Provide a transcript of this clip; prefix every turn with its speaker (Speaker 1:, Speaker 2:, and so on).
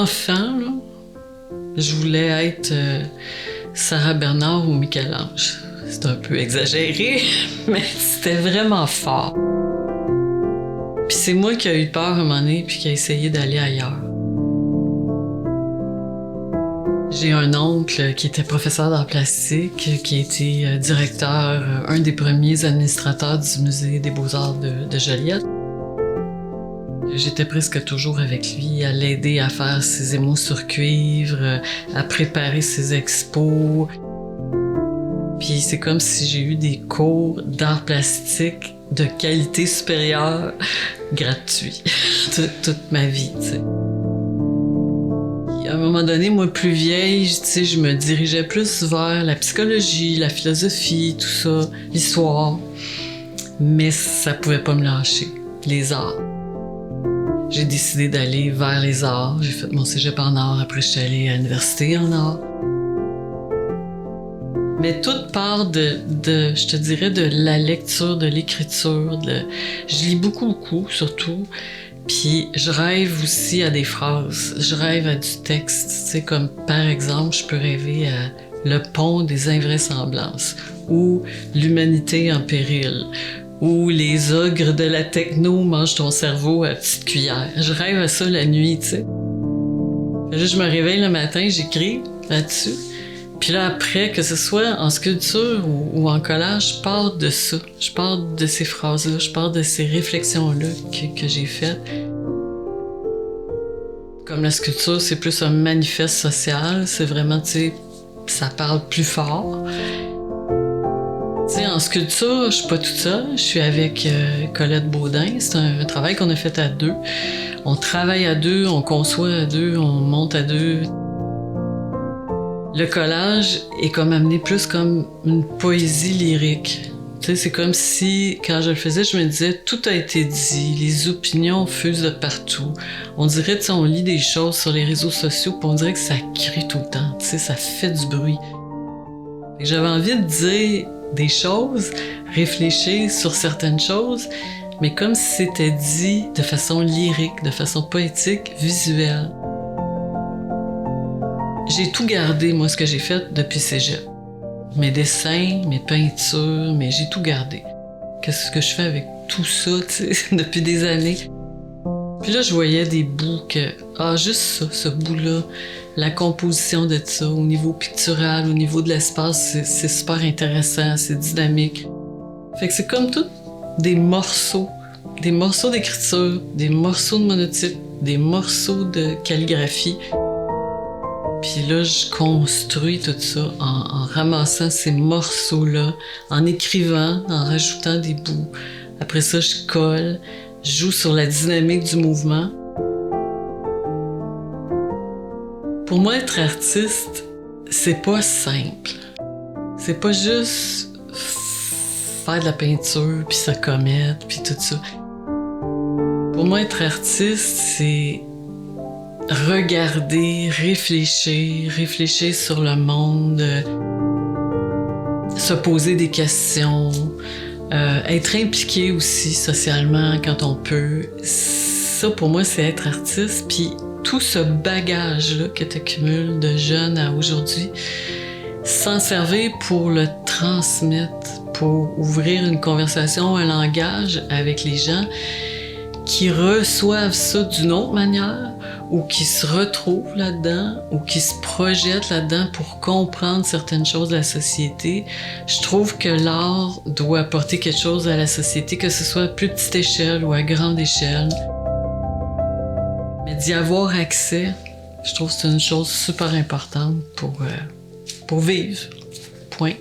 Speaker 1: enfant, là, je voulais être Sarah Bernard ou Michel-Ange. C'est un peu exagéré, mais c'était vraiment fort. Puis c'est moi qui ai eu peur un moment donné, puis qui a essayé d'aller ailleurs. J'ai un oncle qui était professeur d'art plastique, qui a été directeur, un des premiers administrateurs du Musée des Beaux-Arts de Joliette. J'étais presque toujours avec lui, à l'aider à faire ses émaux sur cuivre, à préparer ses expos. Puis c'est comme si j'ai eu des cours d'art plastique de qualité supérieure gratuits toute ma vie, tu sais. À un moment donné, moi, plus vieille, je me dirigeais plus vers la psychologie, la philosophie, tout ça, l'histoire. Mais ça pouvait pas me lâcher, les arts. J'ai décidé d'aller vers les arts. J'ai fait mon cégep en arts, après je suis allée à l'université en arts. Mais tout part je te dirais, de la lecture, de l'écriture. Je lis beaucoup, surtout. Puis je rêve aussi à des phrases, je rêve à du texte, tu sais, comme par exemple, je peux rêver à Le pont des invraisemblances, ou L'humanité en péril, ou Les ogres de la techno mangent ton cerveau à petite cuillère. Je rêve à ça la nuit, tu sais. Je me réveille le matin, j'écris là-dessus. Puis là, après, que ce soit en sculpture ou en collage, je pars de ça. Je pars de ces phrases-là, je pars de ces réflexions-là que j'ai faites. Comme la sculpture, c'est plus un manifeste social, c'est vraiment, tu sais, ça parle plus fort. Tu sais, en sculpture, je suis pas toute seule, je suis avec Colette Baudin. C'est un travail qu'on a fait à deux. On travaille à deux, on conçoit à deux, on monte à deux. Le collage est comme amené plus comme une poésie lyrique. Tu sais, c'est comme si, quand je le faisais, je me disais, tout a été dit, les opinions fusent de partout. On dirait, tu sais, on lit des choses sur les réseaux sociaux, puis on dirait que ça crie tout le temps, tu sais, ça fait du bruit. J'avais envie de dire des choses, réfléchir sur certaines choses, mais comme si c'était dit de façon lyrique, de façon poétique, visuelle. J'ai tout gardé, moi, ce que j'ai fait depuis cégep. Mes dessins, mes peintures, mais j'ai tout gardé. Qu'est-ce que je fais avec tout ça, tu sais, depuis des années? Puis là, je voyais des bouts que... juste ça, ce bout-là, la composition de ça, au niveau pictural, au niveau de l'espace, c'est super intéressant, c'est dynamique. Fait que c'est comme tout des morceaux d'écriture, des morceaux de monotype, des morceaux de calligraphie. Puis là, je construis tout ça en ramassant ces morceaux-là, en écrivant, en rajoutant des bouts. Après ça, je colle, je joue sur la dynamique du mouvement. Pour moi, être artiste, c'est pas simple. C'est pas juste faire de la peinture, puis se commettre, puis tout ça. Pour moi, être artiste, c'est regarder, réfléchir sur le monde, se poser des questions, être impliqué aussi socialement quand on peut. Ça, pour moi, c'est être artiste. Puis tout ce bagage-là que tu accumules de jeune à aujourd'hui, s'en servir pour le transmettre, pour ouvrir une conversation, un langage avec les gens qui reçoivent ça d'une autre manière, ou qui se retrouvent là-dedans, ou qui se projettent là-dedans pour comprendre certaines choses de la société. Je trouve que l'art doit apporter quelque chose à la société, que ce soit à plus petite échelle ou à grande échelle. Mais d'y avoir accès, je trouve que c'est une chose super importante pour vivre. Point.